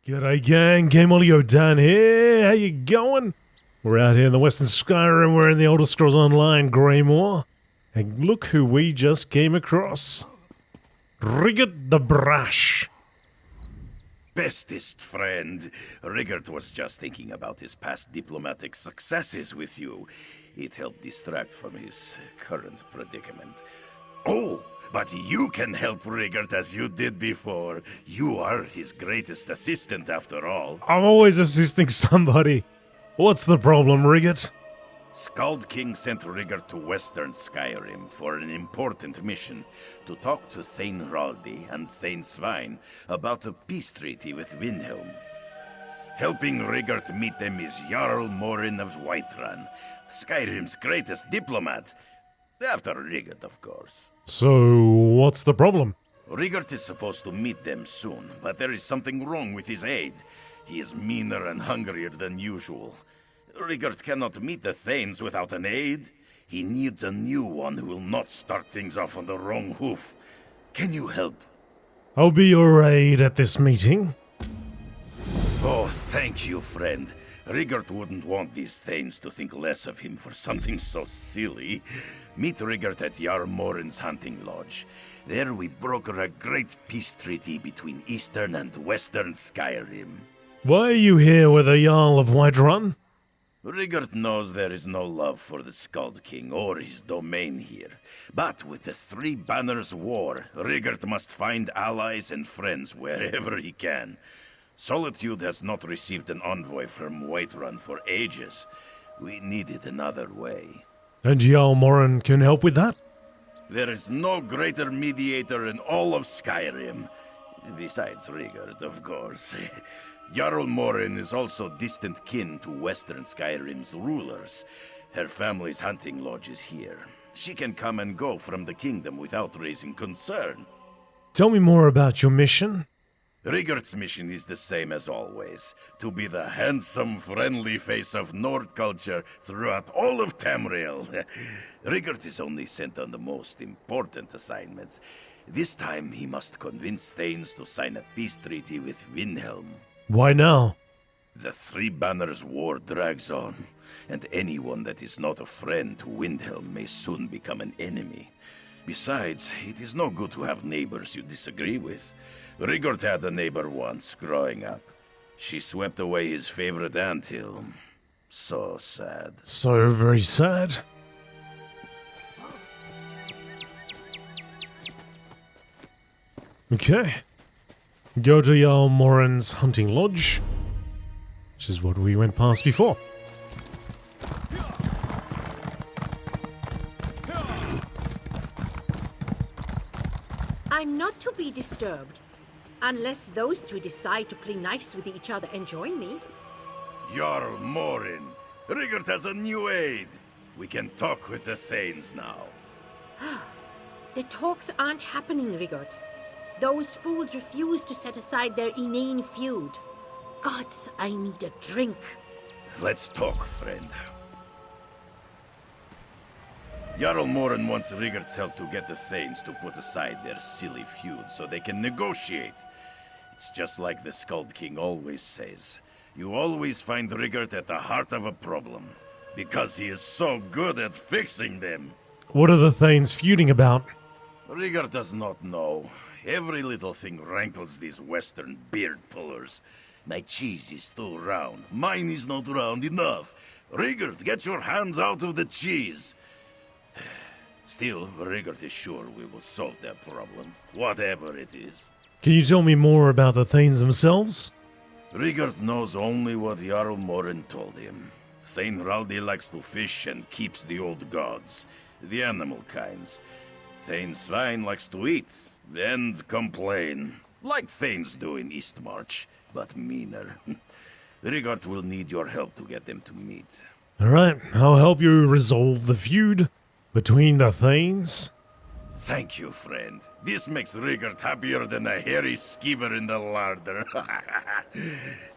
G'day gang, GameolioDan here, how you going? We're out here in the Western Skyrim, we're in the Elder Scrolls Online Greymoor. And look who we just came across. Rigert the Brash. Bestest friend, Rigert was just thinking about his past diplomatic successes with you. It helped distract from his current predicament. Oh, but you can help Rigert as you did before. You are his greatest assistant after all. I'm always assisting somebody. What's the problem, Rigert? Skald King sent Rigert to Western Skyrim for an important mission, to talk to Thane Raldi and Thane Svein about a peace treaty with Windhelm. Helping Rigert meet them is Jarl Morin of Whiterun, Skyrim's greatest diplomat. After Rigert, of course. So, what's the problem? Rigert is supposed to meet them soon, but there is something wrong with his aide. He is meaner and hungrier than usual. Rigert cannot meet the Thanes without an aide. He needs a new one who will not start things off on the wrong hoof. Can you help? I'll be your aide at this meeting. Oh, thank you, friend. Rigert wouldn't want these Thanes to think less of him for something so silly. Meet Rigert at Jarl Morin's hunting lodge. There we broker a great peace treaty between Eastern and Western Skyrim. Why are you here with a Jarl of Whiterun? Rigert knows there is no love for the Skald King or his domain here. But with the Three Banners War, Rigert must find allies and friends wherever he can. Solitude has not received an envoy from Whiterun for ages. We needed another way. And Jarl Morin can help with that? There is no greater mediator in all of Skyrim. Besides Rigert, of course. Jarl Morin is also distant kin to Western Skyrim's rulers. Her family's hunting lodge is here. She can come and go from the kingdom without raising concern. Tell me more about your mission. Rigert's mission is the same as always, to be the handsome, friendly face of Nord culture throughout all of Tamriel. Rigert is only sent on the most important assignments. This time he must convince Thanes to sign a peace treaty with Windhelm. Why now? The Three Banners War drags on, and anyone that is not a friend to Windhelm may soon become an enemy. Besides, it is no good to have neighbors you disagree with. Rigert had a neighbor once, growing up. She swept away his favorite anthill. So sad. So very sad. Okay. Go to Jarl Morin's hunting lodge, which is what we went past before. I'm not to be disturbed, unless those two decide to play nice with each other and join me. Jarl Morin, Rigert has a new aide. We can talk with the Thanes now. The talks aren't happening, Rigert. Those fools refuse to set aside their inane feud. Gods, I need a drink. Let's talk, friend. Jarl Morin wants Rigert's help to get the Thanes to put aside their silly feud so they can negotiate. It's just like the Skald King always says. You always find Rigert at the heart of a problem, because he is so good at fixing them. What are the Thanes feuding about? Rigert does not know. Every little thing rankles these Western beard pullers. My cheese is too round. Mine is not round enough. Rigert, get your hands out of the cheese. Still, Rigert is sure we will solve that problem, whatever it is. Can you tell me more about the Thanes themselves? Rigert knows only what Jarl Morin told him. Thane Raldi likes to fish and keeps the old gods, the animal kinds. Thane Svein likes to eat and complain, like Thanes do in Eastmarch, but meaner. Rigert will need your help to get them to meet. Alright, I'll help you resolve the feud between the Thanes. Thank you, friend. This makes Rigert happier than a hairy skeever in the larder.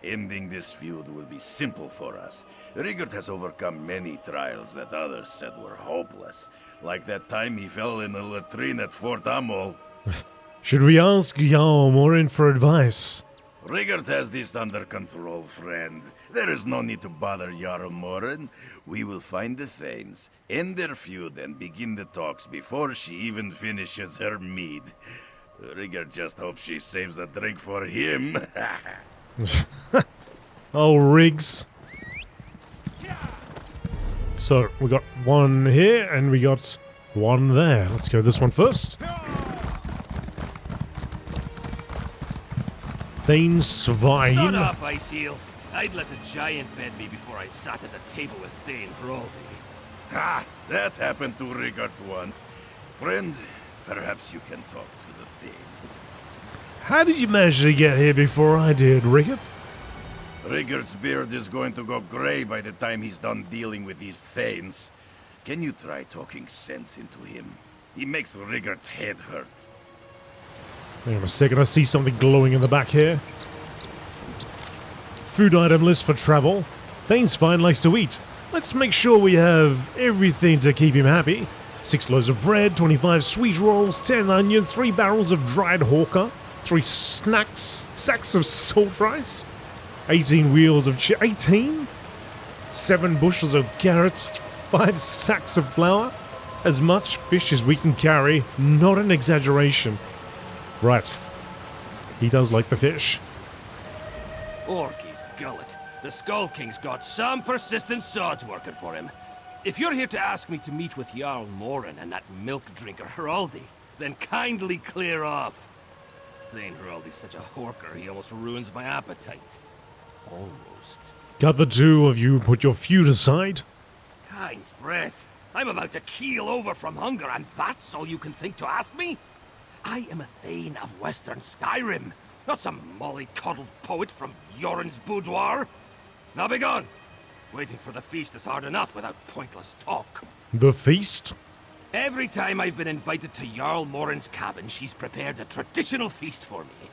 Ending this feud will be simple for us. Rigert has overcome many trials that others said were hopeless. Like that time he fell in a latrine at Fort Amol. Should we ask Jarl Morin for advice? Rigard has this under control, friend. There is no need to bother Jarl Morin. We will find the Thanes, end their feud, and begin the talks before she even finishes her mead. Rigard just hopes she saves a drink for him. Oh, Riggs. So, we got one here, and we got one there. Let's go this one first. Thane Swine. Shut off, Ice Heel. I'd let a giant bed me before I sat at the table with Thane Hroldi. Ah, that happened to Rigard once. Friend, perhaps you can talk to the Thane. How did you manage to get here before I did, Rickard? Rigard's beard is going to go gray by the time he's done dealing with these Thanes. Can you try talking sense into him? He makes Rigard's head hurt. Hang on a second, I see something glowing in the back here. Food item list for travel. Thane's fine likes to eat. Let's make sure we have everything to keep him happy. 6 loaves of bread, 25 sweet rolls, 10 onions, 3 barrels of dried hawker, 3 sacks of salt rice, 18 wheels of 18? 7 bushels of carrots, 5 sacks of flour. As much fish as we can carry, not an exaggeration. Right. He does like the fish. Orky's gullet. The Skull King's got some persistent sods working for him. If you're here to ask me to meet with Jarl Morin and that milk drinker Hroldi, then kindly clear off. Thane Hroldi's such a horker, he almost ruins my appetite. Almost. Got the two of you put your feud aside? Kind's breath. I'm about to keel over from hunger, and that's all you can think to ask me? I am a Thane of Western Skyrim, not some mollycoddled poet from Yoren's boudoir. Now be gone. Waiting for the feast is hard enough without pointless talk. The feast? Every time I've been invited to Jarl Morin's cabin, she's prepared a traditional feast for me.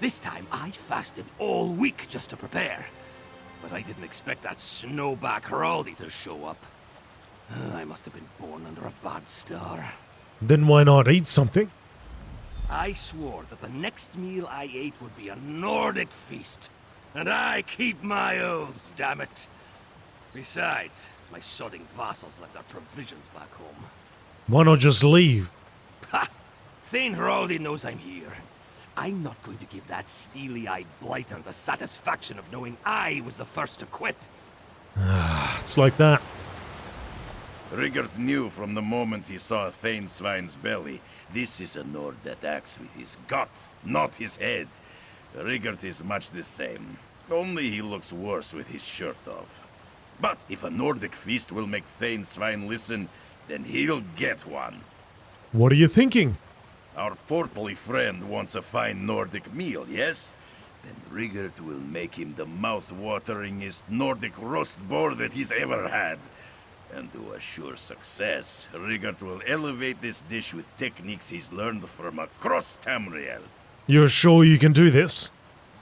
This time, I fasted all week just to prepare. But I didn't expect that snowback Hroldi to show up. I must have been born under a bad star. Then why not eat something? I swore that the next meal I ate would be a Nordic feast. And I keep my oath, damn it. Besides, my sodding vassals left their provisions back home. Why not just leave? Ha! Thane Hroldi knows I'm here. I'm not going to give that steely-eyed blighter the satisfaction of knowing I was the first to quit. It's like that. Rigard knew from the moment he saw Thane Svine's belly. This is a Nord that acts with his gut, not his head. Rigard is much the same, only he looks worse with his shirt off. But if a Nordic feast will make Thane Svine listen, then he'll get one. What are you thinking? Our portly friend wants a fine Nordic meal, yes? Then Rigard will make him the mouth-wateringest Nordic roast boar that he's ever had. And to assure success, Rigard will elevate this dish with techniques he's learned from across Tamriel. You're sure you can do this?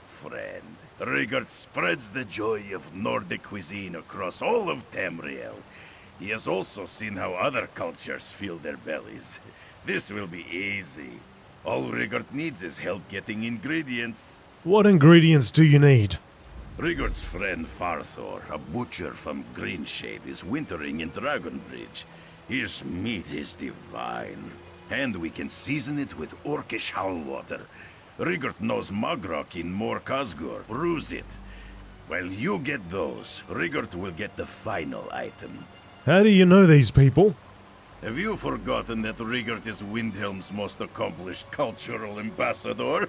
Friend, Rigard spreads the joy of Nordic cuisine across all of Tamriel. He has also seen how other cultures fill their bellies. This will be easy. All Rigard needs is help getting ingredients. What ingredients do you need? Rigard's friend Farthor, a butcher from Greenshade, is wintering in Dragonbridge. His meat is divine, and we can season it with Orcish howl water. Rigard knows Magrok in Mor Khazgur. Brews it. While you get those, Rigard will get the final item. How do you know these people? Have you forgotten that Rigard is Windhelm's most accomplished cultural ambassador?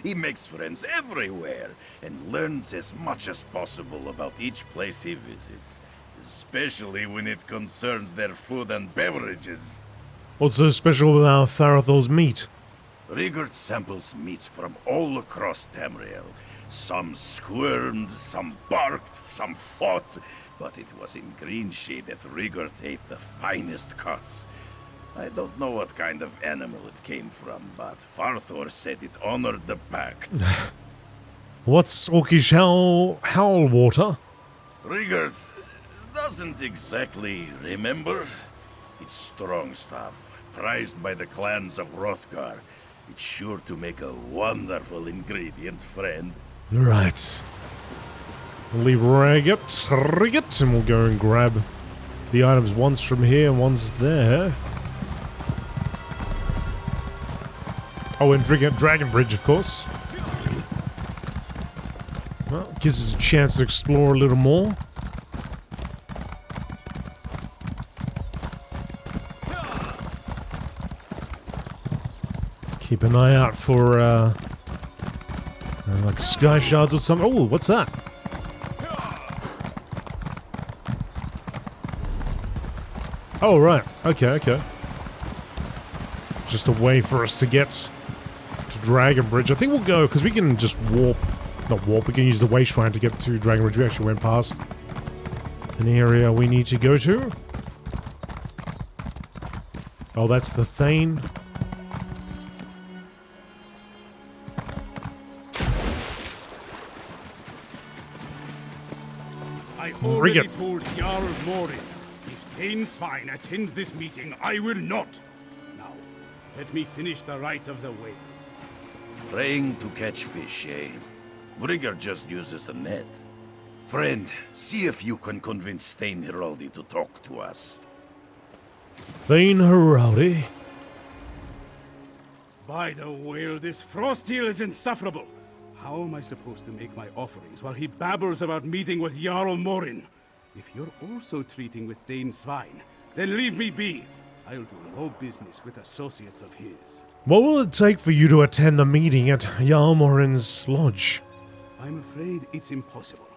He makes friends everywhere and learns as much as possible about each place he visits, especially when it concerns their food and beverages. What's so special about Farathor's meat? Rigard samples meats from all across Tamriel. Some squirmed, some barked, some fought, but it was in Greenshade that Rigard ate the finest cuts. I don't know what kind of animal it came from, but Farthor said it honored the pact. What's Orcish howl water? Rigard doesn't exactly remember. It's strong stuff, prized by the clans of Hrothgar. It's sure to make a wonderful ingredient, friend. Right. We'll leave Rigot, and we'll go and grab the items. One's from here and one's there. Oh, and Dragon Bridge, of course. Well, gives us a chance to explore a little more. Keep an eye out for, like sky shards or something. Oh, what's that? Oh, right. Okay. Just a way for us to get to Dragon Bridge. I think we'll go, because we can just warp. Not warp, we can use the way shrine to get to Dragon Bridge. We actually went past an area we need to go to. Oh, that's the Thane. I already told Jarl Morin, if Thane Svein attends this meeting, I will not. Now, let me finish the rite of the way. Praying to catch fish, eh? Brigger just uses a net. Friend, see if you can convince Thane Heraldi to talk to us. Thane Heraldi? By the whale, this Frosthill is insufferable. How am I supposed to make my offerings while he babbles about meeting with Jarl Morin? If you're also treating with Thane Svein, then leave me be. I'll do no business with associates of his. What will it take for you to attend the meeting at Jarl Morin's lodge? I'm afraid it's impossible.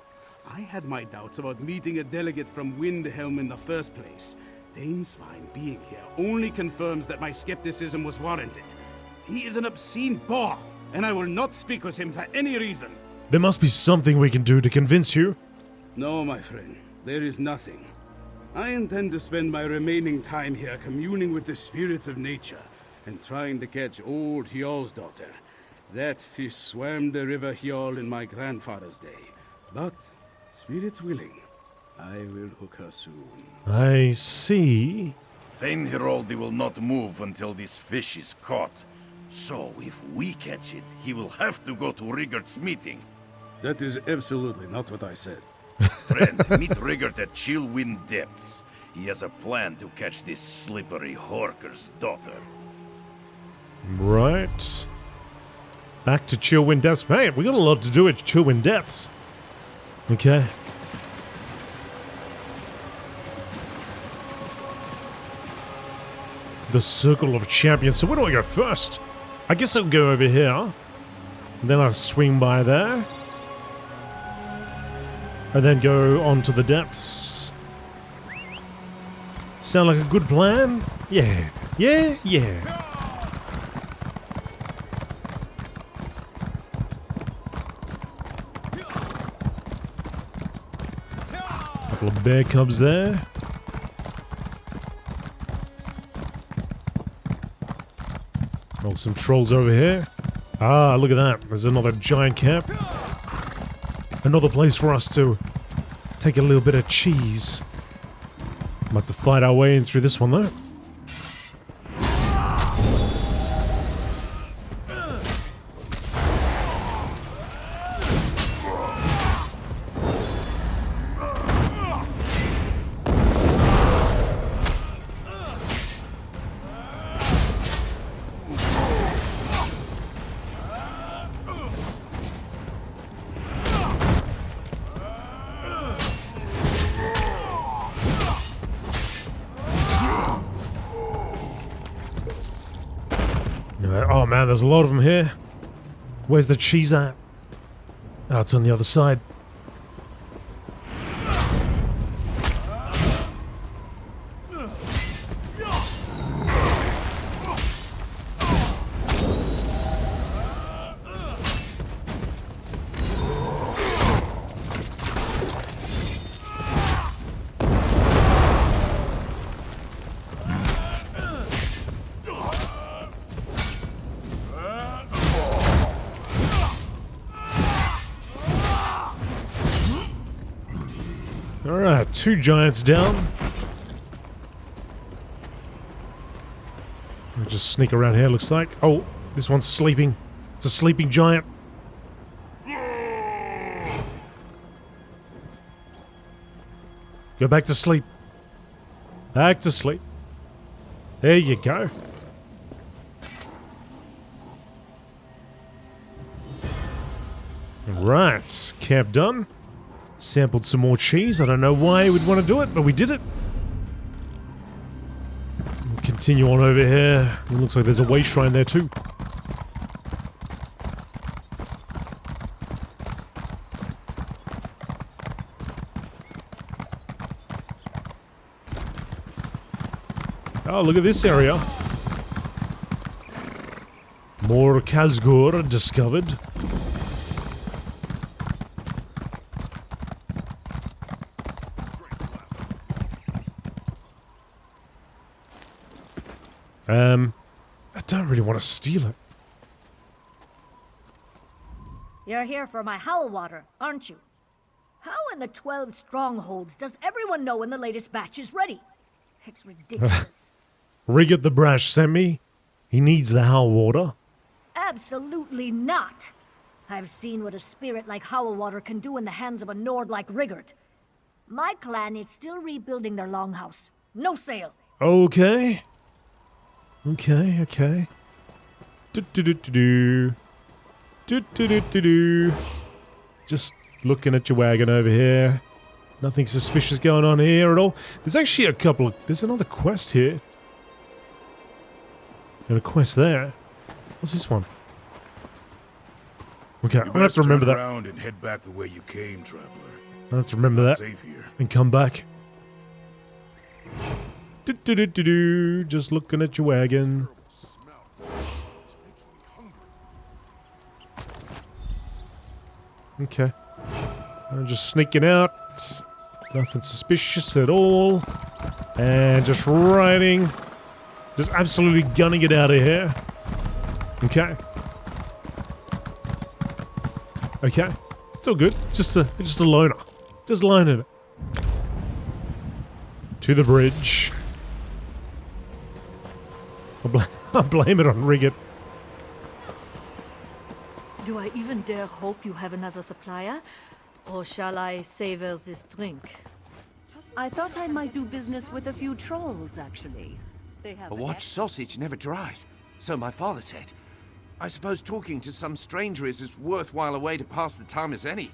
I had my doubts about meeting a delegate from Windhelm in the first place. Thane Svein being here only confirms that my skepticism was warranted. He is an obscene boor, and I will not speak with him for any reason. There must be something we can do to convince you. No, my friend, there is nothing. I intend to spend my remaining time here communing with the spirits of nature and trying to catch old Hjal's daughter. That fish swam the river Hjal in my grandfather's day. But, spirits willing, I will hook her soon. I see. Thane Heraldi will not move until this fish is caught. So, if we catch it, he will have to go to Riggert's meeting. That is absolutely not what I said. Friend, meet Riggert at Chillwind Depths. He has a plan to catch this slippery Horker's daughter. Right. Back to Chillwind Depths. Man, we got a lot to do at Chillwind Depths. Okay. The Circle of Champions. So where do I go first? I guess I'll go over here. Then I'll swing by there. And then go on to the depths. Sound like a good plan? Yeah. Couple of bear cubs there. Oh, some trolls over here. Ah, look at that. There's another giant camp. Another place for us to take a little bit of cheese. Might have to fight our way in through this one, though. Oh man, there's a lot of them here. Where's the cheese at? Oh, it's on the other side. Alright, 2 giants down. I'll just sneak around here, looks like. Oh, This one's sleeping. It's a sleeping giant. Go back to sleep. Back to sleep. There you go. Right, camp done. Sampled some more cheese. I don't know why we'd want to do it, but we did it. We'll continue on over here. It looks like there's a way shrine there too. Oh, look at this area. More Khazgor discovered. I don't really want to steal it. You're here for my howl water, aren't you? How in the 12 strongholds does everyone know when the latest batch is ready? It's ridiculous. Rigot the Brash sent me. He needs the howl water. Absolutely not. I've seen what a spirit like howl water can do in the hands of a Nord like Rigard. My clan is still rebuilding their longhouse. No sale. Okay. Okay. Do-do-do-do-do. Do-do-do-do-do. Just looking at your wagon over here. Nothing suspicious going on here at all. There's actually a couple of... There's another quest here. And a quest there. What's this one? Okay, I'm gonna have to remember that. Around and head back the way you came, traveler. I have to remember that. Safe here. And come back. Do-do-do-do-do. Just looking at your wagon. Okay. I'm just sneaking out. Nothing suspicious at all. And just riding. Just absolutely gunning it out of here. Okay. Okay. It's all good. Just a loner. Just lining it. To the bridge. I blame it on Rigot. Do I even dare hope you have another supplier? Or shall I savor this drink? I thought I might do business with a few trolls, actually. They have A watched sausage never dries, so my father said. I suppose talking to some stranger is as worthwhile a way to pass the time as any.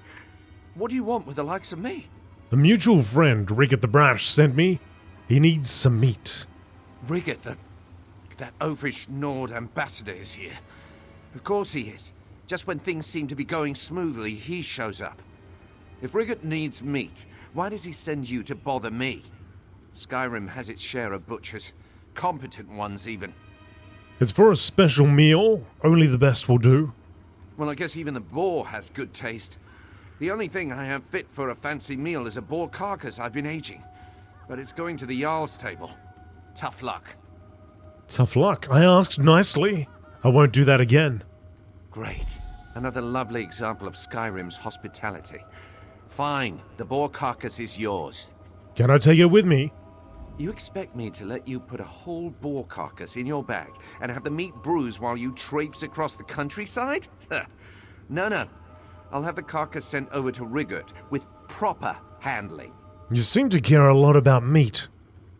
What do you want with the likes of me? A mutual friend, Rigot the Brash, sent me. He needs some meat. Rigot, that oafish Nord ambassador is here. Of course he is. Just when things seem to be going smoothly, he shows up. If Rigot needs meat, why does he send you to bother me? Skyrim has its share of butchers. Competent ones, even. It's for a special meal. Only the best will do. Well, I guess even the boar has good taste. The only thing I have fit for a fancy meal is a boar carcass I've been aging. But it's going to the Jarl's table. Tough luck. Tough luck. I asked nicely. I won't do that again. Great. Another lovely example of Skyrim's hospitality. Fine, the boar carcass is yours. Can I take it with me? You expect me to let you put a whole boar carcass in your bag and have the meat bruise while you traipse across the countryside? No. I'll have the carcass sent over to Rigard with proper handling. You seem to care a lot about meat.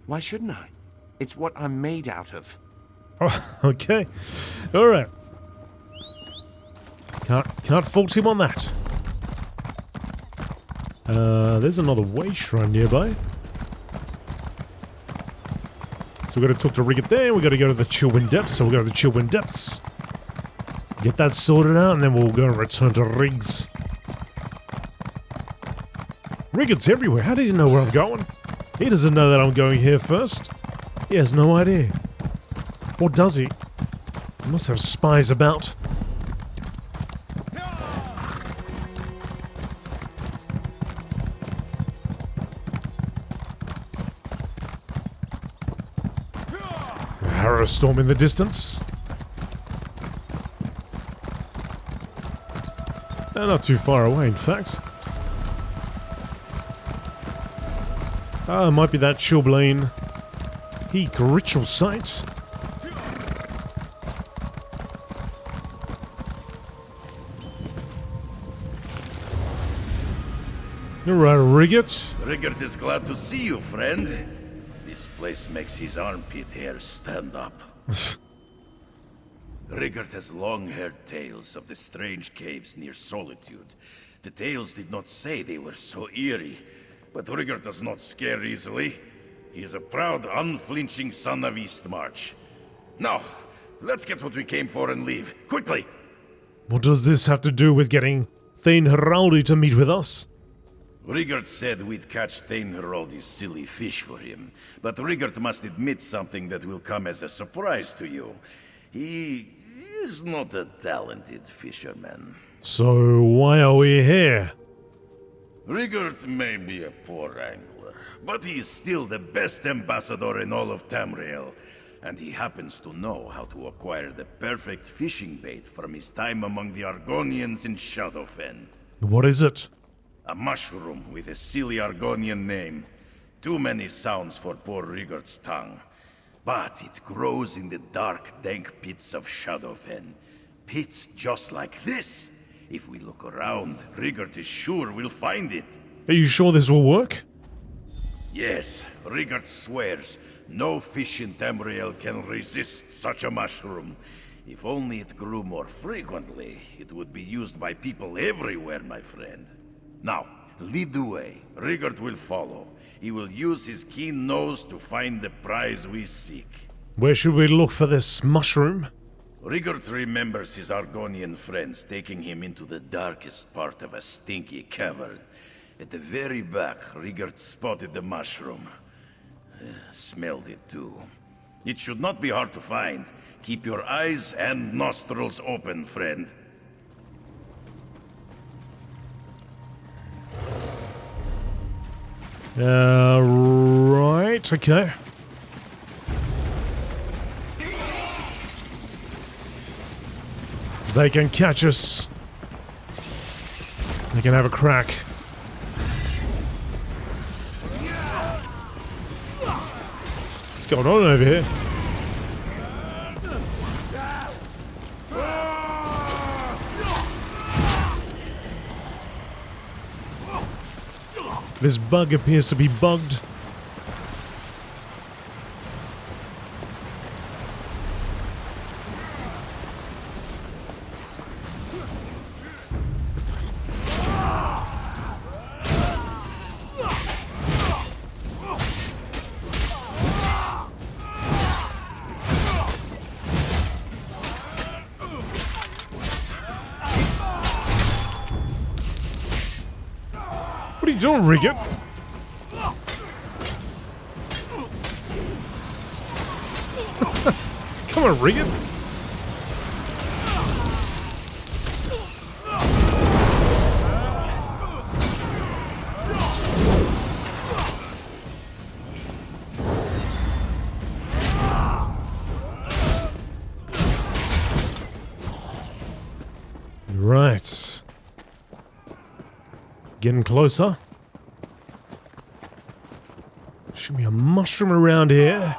Why shouldn't I? It's what I'm made out of. Oh, okay. Alright. Can't fault him on that. There's another way shrine nearby. So we've got to talk to Rigot there. We've got to go to the Chillwind Depths. So we'll go to the Chillwind Depths. Get that sorted out, and then we'll go and return to Riggs. Rigot's everywhere. How does he know where I'm going? He doesn't know that I'm going here first. He has no idea. Or does he? He must have spies about. Arrow storm in the distance. Not too far away, in fact. Ah, it might be that Chillblain. He ritual site. Alright, Rigget. Rigert is glad to see you, friend. This place makes his armpit hair stand up. Rigert has long-haired tales of the strange caves near Solitude. The tales did not say they were so eerie, but Rigert does not scare easily. He is a proud, unflinching son of Eastmarch. Now, let's get what we came for and leave. Quickly! What does this have to do with getting Thane Heraldi to meet with us? Rigert said we'd catch Thane Heraldi's silly fish for him, but Rigert must admit something that will come as a surprise to you. He is not a talented fisherman. So why are we here? Rigert may be a poor angler, but he is still the best ambassador in all of Tamriel, and he happens to know how to acquire the perfect fishing bait from his time among the Argonians in Shadowfen. What is it? A mushroom with a silly Argonian name. Too many sounds for poor Rigert's tongue. But it grows in the dark, dank pits of Shadowfen. Pits just like this. If we look around, Rigert is sure we'll find it. Are you sure this will work? Yes, Rigert swears no fish in Tamriel can resist such a mushroom. If only it grew more frequently, it would be used by people everywhere, my friend. Now, lead the way. Rigert will follow. He will use his keen nose to find the prize we seek. Where should we look for this mushroom? Rigert remembers his Argonian friends taking him into the darkest part of a stinky cavern. At the very back, Rigert spotted the mushroom. Smelled it too. It should not be hard to find. Keep your eyes and nostrils open, friend. Right, okay. They can catch us. They can have a crack. What's going on over here? This bug appears to be bugged. What are you doing, Rigget? Come on, Rigget. Right. Getting closer. Should be a mushroom around here.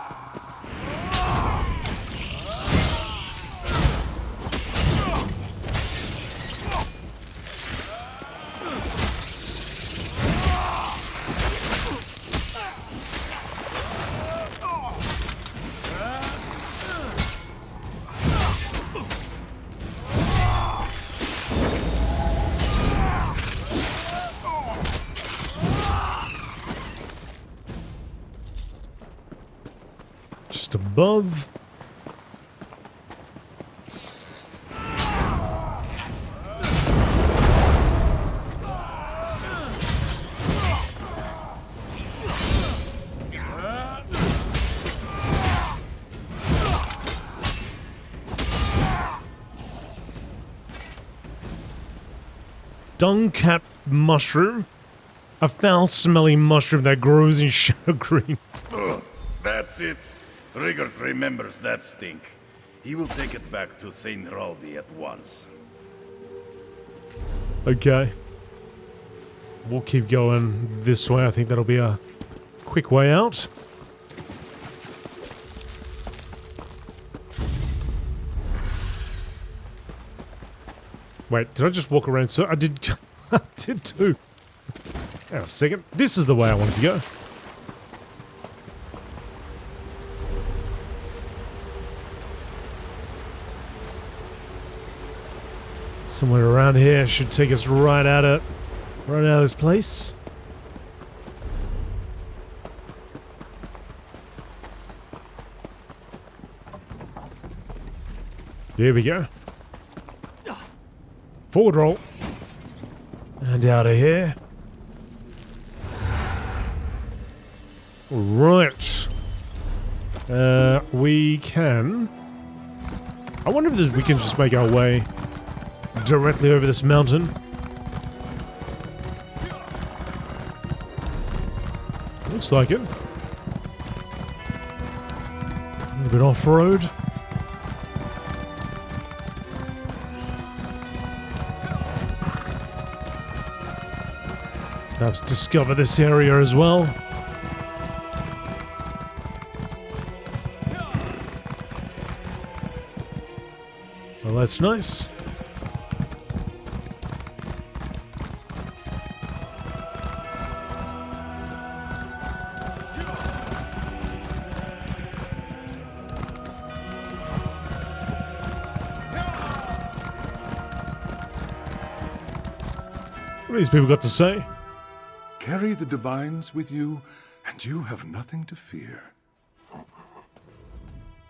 Just above. Dung-cap mushroom? A foul-smelling mushroom that grows in shadow green. Ugh, that's it. Rigert remembers that stink. He will take it back to Thane Heraldi at once. Okay. We'll keep going this way. I think that'll be a quick way out. Wait, did I just walk around? So I did. I did too. Hang on a second. This is the way I wanted to go. Somewhere around here should take us right out of this place. Here we go. Forward roll. And out of here. Right. We can... I wonder if we can just make our way directly over this mountain. Looks like it. A little bit off-road. Perhaps discover this area as well. Well, that's nice. What have these people got to say? Carry the divines with you, and you have nothing to fear.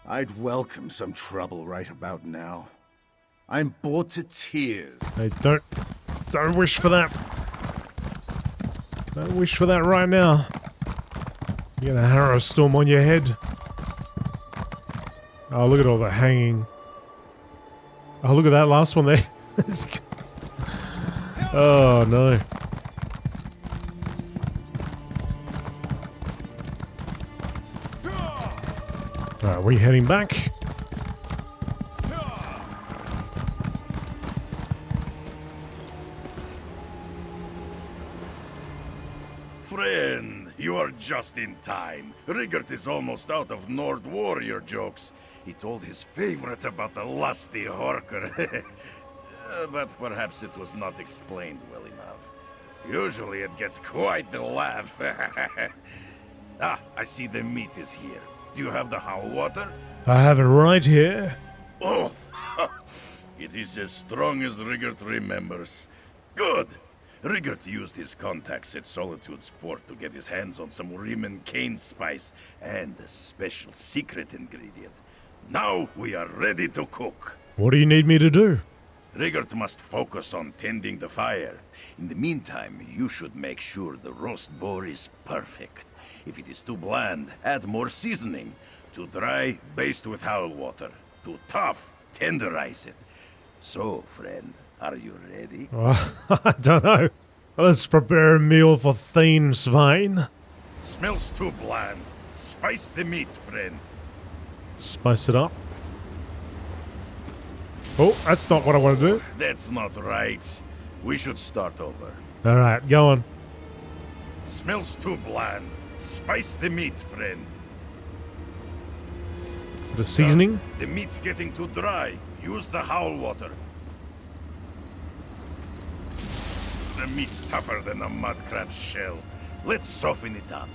I'd welcome some trouble right about now. I'm bored to tears. Hey, don't wish for that. Don't wish for that right now. You get a harrow storm on your head. Oh, look at all the hanging. Oh, look at that last one there. Oh, no. Alright, are we heading back? Friend, you are just in time. Rigert is almost out of Nord warrior jokes. He told his favorite about the lusty Horker. But perhaps it was not explained well enough. Usually it gets quite the laugh. Ah, I see the meat is here. Do you have the howl water? I have it right here. Oh, it is as strong as Rigert remembers. Good! Rigert used his contacts at Solitude's port to get his hands on some Riemann cane spice and a special secret ingredient. Now we are ready to cook. What do you need me to do? Rigert must focus on tending the fire. In the meantime, you should make sure the roast boar is perfect. If it is too bland, add more seasoning. Too dry, baste with howl water. Too tough, tenderize it. So, friend, are you ready? I don't know. Let's prepare a meal for Thane Svein. Smells too bland. Spice the meat, friend. Spice it up. Oh, that's not what I want to do. That's not right. We should start over. Alright, go on. Smells too bland. Spice the meat, friend. The seasoning? The meat's getting too dry. Use the howl water. The meat's tougher than a mud crab's shell. Let's soften it up.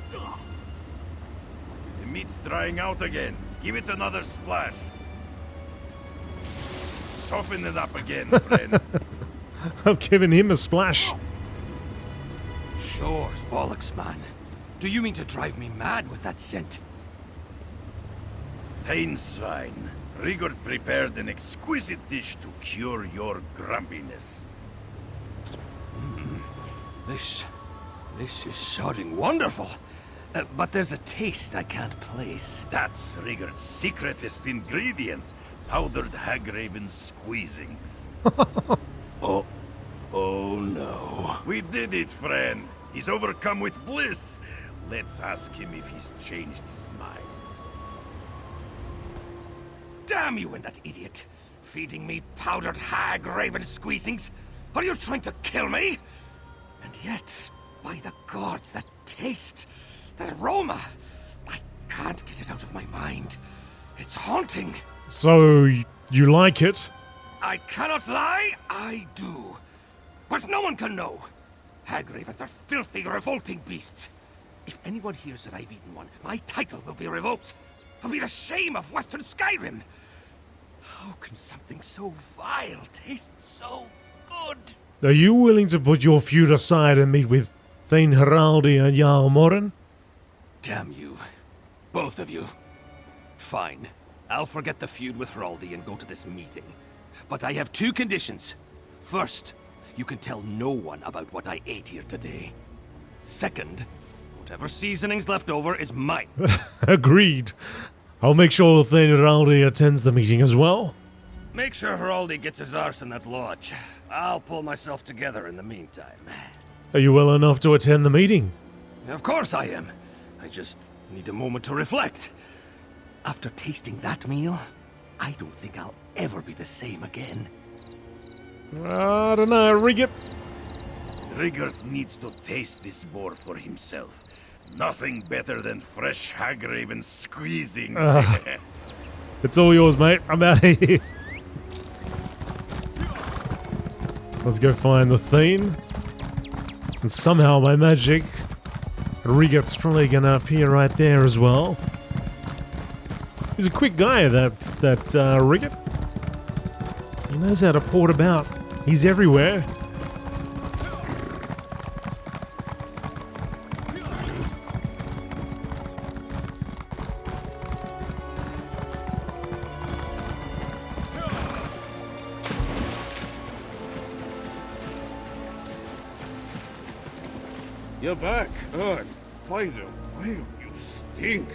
The meat's drying out again. Give it another splash. Soften it up again, friend. I'm giving him a splash. Sure, bollocks, man. Do you mean to drive me mad with that scent? Swine, Rigord prepared an exquisite dish to cure your grumpiness. This is sounding wonderful. But there's a taste I can't place. That's Rigord's secretest ingredient. Powdered Hagraven squeezings. Oh no. We did it, friend. He's overcome with bliss. Let's ask him if he's changed his mind. Damn you and that idiot! Feeding me powdered Hagraven squeezings? Are you trying to kill me? And yet, by the gods, that taste, that aroma, I can't get it out of my mind. It's haunting. So, you like it? I cannot lie, I do. But no one can know. Hag-ravens are filthy, revolting beasts. If anyone hears that I've eaten one, my title will be revoked. It'll be the shame of Western Skyrim. How can something so vile taste so good? Are you willing to put your feud aside and meet with Thane Heraldi and Jarl Morin? Damn you. Both of you. Fine. I'll forget the feud with Heraldi and go to this meeting. But I have two conditions. First, you can tell no one about what I ate here today. Second, whatever seasoning's left over is mine. Agreed. I'll make sure Thane Heraldi attends the meeting as well. Make sure Heraldi gets his arse in that lodge. I'll pull myself together in the meantime. Are you well enough to attend the meeting? Of course I am. I just need a moment to reflect. After tasting that meal, I don't think I'll ever be the same again. I don't know, Rigert. Rigert needs to taste this boar for himself. Nothing better than fresh hag-raven squeezings. It's all yours, mate. I'm out of here. Let's go find the Thane. And somehow, by magic, Rigert's probably gonna appear right there as well. He's a quick guy, that Rigert. He knows how to port about. He's everywhere. You're back. Quite a while. You stink.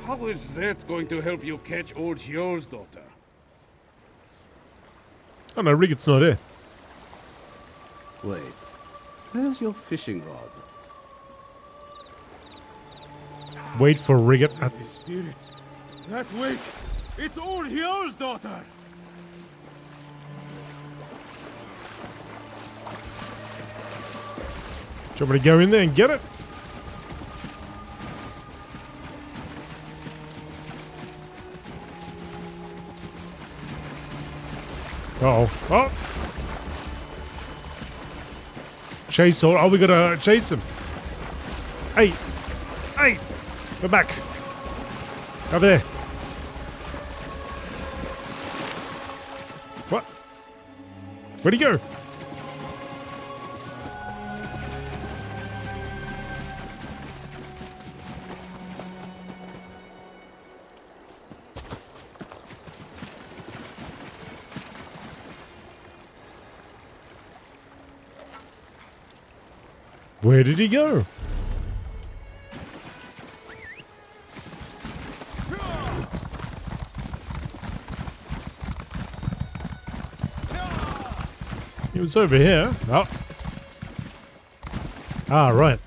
How is that going to help you catch old Hjor's daughter? Oh no, Rigert's not here. Wait. Where's your fishing rod? Wait for Rigert. The spirits. That wake. It's old Hjor's daughter. Do you want me to go in there and get it? Uh-oh. Oh! Chase, oh, we gotta chase him. Hey! Hey! Go back. Over there. What? Where'd he go? Where did he go? He was over here. Oh. Ah, right.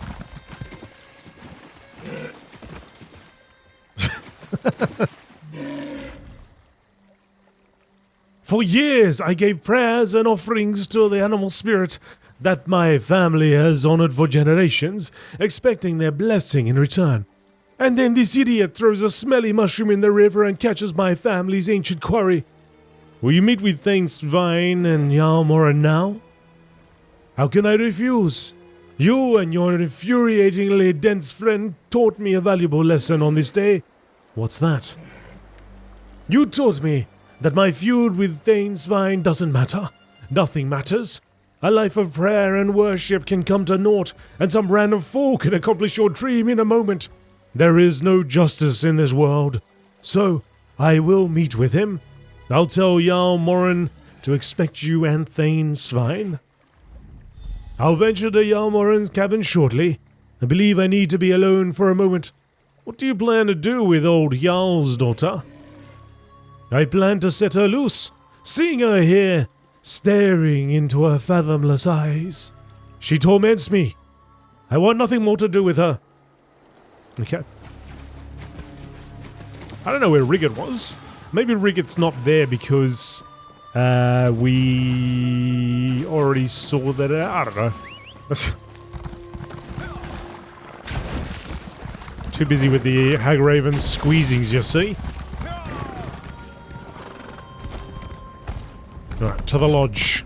For years I gave prayers and offerings to the animal spirit that my family has honored for generations, expecting their blessing in return. And then this idiot throws a smelly mushroom in the river and catches my family's ancient quarry. Will you meet with Thane Svein and Jarl Morin now? How can I refuse? You and your infuriatingly dense friend taught me a valuable lesson on this day. What's that? You taught me that my feud with Thane Svein doesn't matter. Nothing matters. A life of prayer and worship can come to naught, and some random fool can accomplish your dream in a moment. There is no justice in this world. So, I will meet with him. I'll tell Jarl Morin to expect you and Thane Svein. I'll venture to Jarl Morin's cabin shortly. I believe I need to be alone for a moment. What do you plan to do with old Jarl's daughter? I plan to set her loose, seeing her here, staring into her fathomless eyes. She torments me. I want nothing more to do with her. Okay. I don't know where Rigert was. Maybe Rigert's not there because we already saw that. I don't know. Too busy with the Hag-raven squeezings, you see. Alright, to the lodge.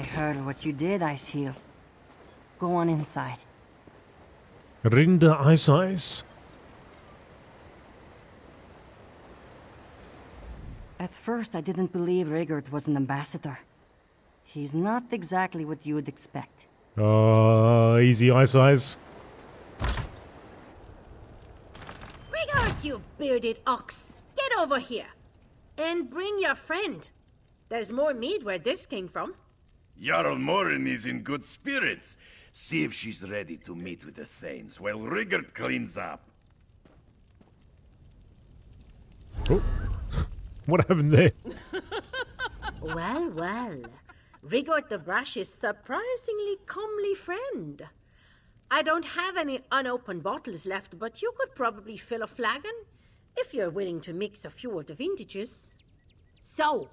heard what you did, Iceheel. Go on inside. Rinda Ice. At first, I didn't believe Rigurd was an ambassador. He's not exactly what you'd expect. Easy Ice. Rigurd, you bearded ox! Get over here! And bring your friend. There's more mead where this came from. Jarl Morin is in good spirits. See if she's ready to meet with the Thanes while Rigurd cleans up. Oh. What happened there? Well, well. Rigurd the Brush's surprisingly comely friend. I don't have any unopened bottles left, but you could probably fill a flagon if you're willing to mix a few of the vintages. So,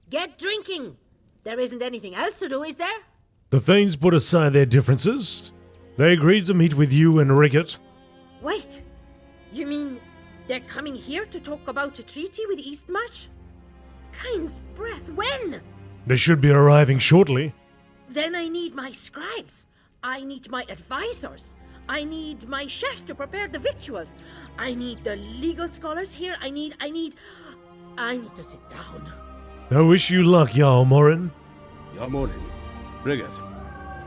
get drinking! There isn't anything else to do, is there? The Thanes put aside their differences. They agreed to meet with you and Rigurd. Wait, you mean they're coming here to talk about a treaty with Eastmarch? Kind's breath, when? They should be arriving shortly. Then I need my scribes. I need my advisors. I need my chefs to prepare the victuals. I need the legal scholars here. I need to sit down. I wish you luck, Jarl Morin. Jarl Morin. Rigurd.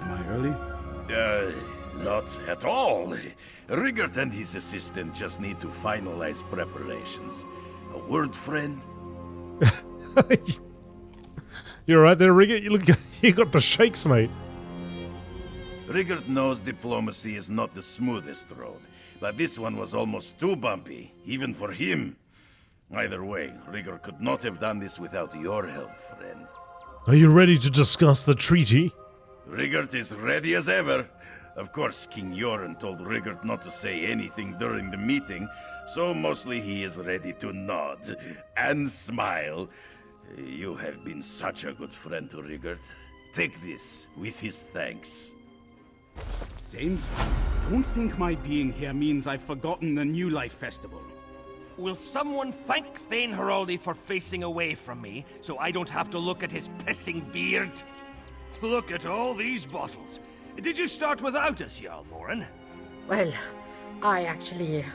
Am I early? Not at all. Rigurd and his assistant just need to finalize preparations. A word, friend? You're right there, Rigurd. You got the shakes, mate. Rigurd knows diplomacy is not the smoothest road, but this one was almost too bumpy, even for him. Either way, Rigurd could not have done this without your help, friend. Are you ready to discuss the treaty? Rigurd is ready as ever. Of course, King Joran told Rigurd not to say anything during the meeting, so mostly he is ready to nod and smile. You have been such a good friend to Rigurd. Take this with his thanks. Thanes, don't think my being here means I've forgotten the New Life Festival. Will someone thank Thane Heraldi for facing away from me, so I don't have to look at his pissing beard? Look at all these bottles. Did you start without us, Jarl Morin? Well, I actually...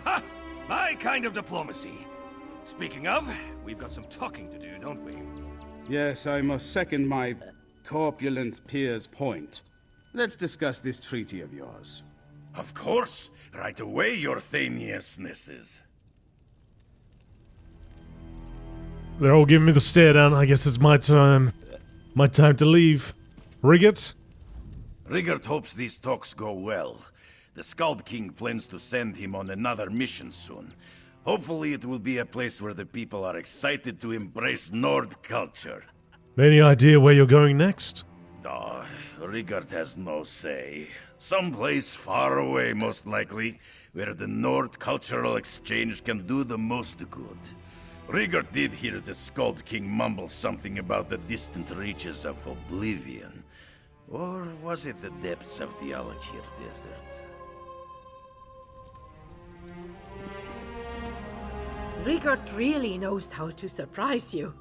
Ha! My kind of diplomacy. Speaking of, we've got some talking to do, don't we? Yes, I must second my corpulent peer's point. Let's discuss this treaty of yours. Of course! Right away, your Thaniousnesses. They're all giving me the stare down. I guess it's my time. My time to leave. Rigurd? Rigurd hopes these talks go well. The Skald King plans to send him on another mission soon. Hopefully it will be a place where the people are excited to embrace Nord culture. Any idea where you're going next? Oh, Rigurd has no say. Someplace far away, most likely, where the Nord cultural exchange can do the most good. Rigurd did hear the Skald King mumble something about the distant reaches of oblivion. Or was it the depths of the Alakir Desert? Rigurd really knows how to surprise you.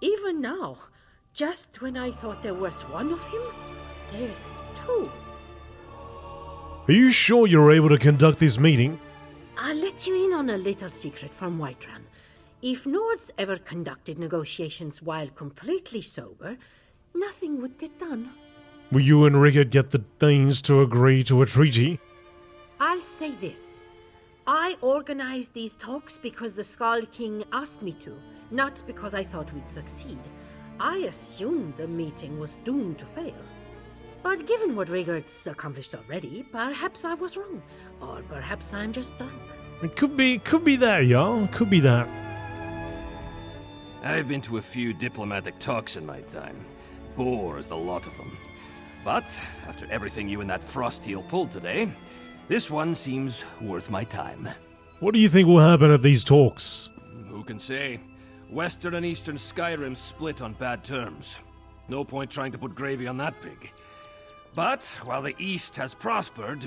Even now, just when I thought there was one of him, there's two. Are you sure you're able to conduct this meeting? I'll let you in on a little secret from Whiterun. If Nords ever conducted negotiations while completely sober, nothing would get done. Will you and Rigurd get the Danes to agree to a treaty? I'll say this. I organized these talks because the Skald King asked me to, not because I thought we'd succeed. I assumed the meeting was doomed to fail. But given what Rigurd's accomplished already, perhaps I was wrong. Or perhaps I'm just drunk. It could be that, y'all. Could be that. I've been to a few diplomatic talks in my time. Bore is the lot of them. But, after everything you and that Frostheel pulled today, this one seems worth my time. What do you think will happen at these talks? Who can say? Western and Eastern Skyrim split on bad terms. No point trying to put gravy on that pig. But, while the East has prospered,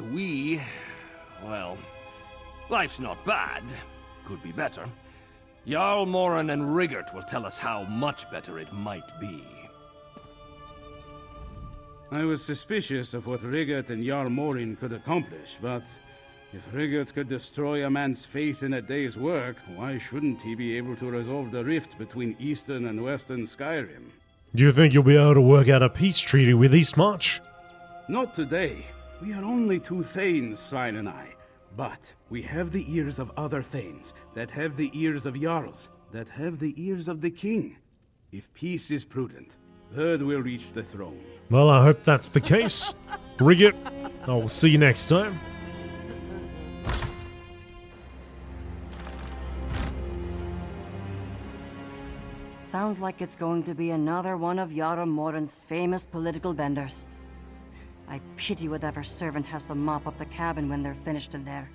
well, life's not bad. Could be better. Jarl Morin and Rigurd will tell us how much better it might be. I was suspicious of what Rigurt and Jarl Morin could accomplish, but if Rigurt could destroy a man's faith in a day's work, why shouldn't he be able to resolve the rift between Eastern and Western Skyrim? Do you think you'll be able to work out a peace treaty with Eastmarch? Not today. We are only two Thanes, Svein and I. But we have the ears of other Thanes, that have the ears of Jarls, that have the ears of the King. If peace is prudent, word will reach the throne. Well, I hope that's the case. Rigurt, I will see you next time. Sounds like it's going to be another one of Jarl Morin's famous political benders. I pity whatever servant has to mop up the cabin when they're finished in there.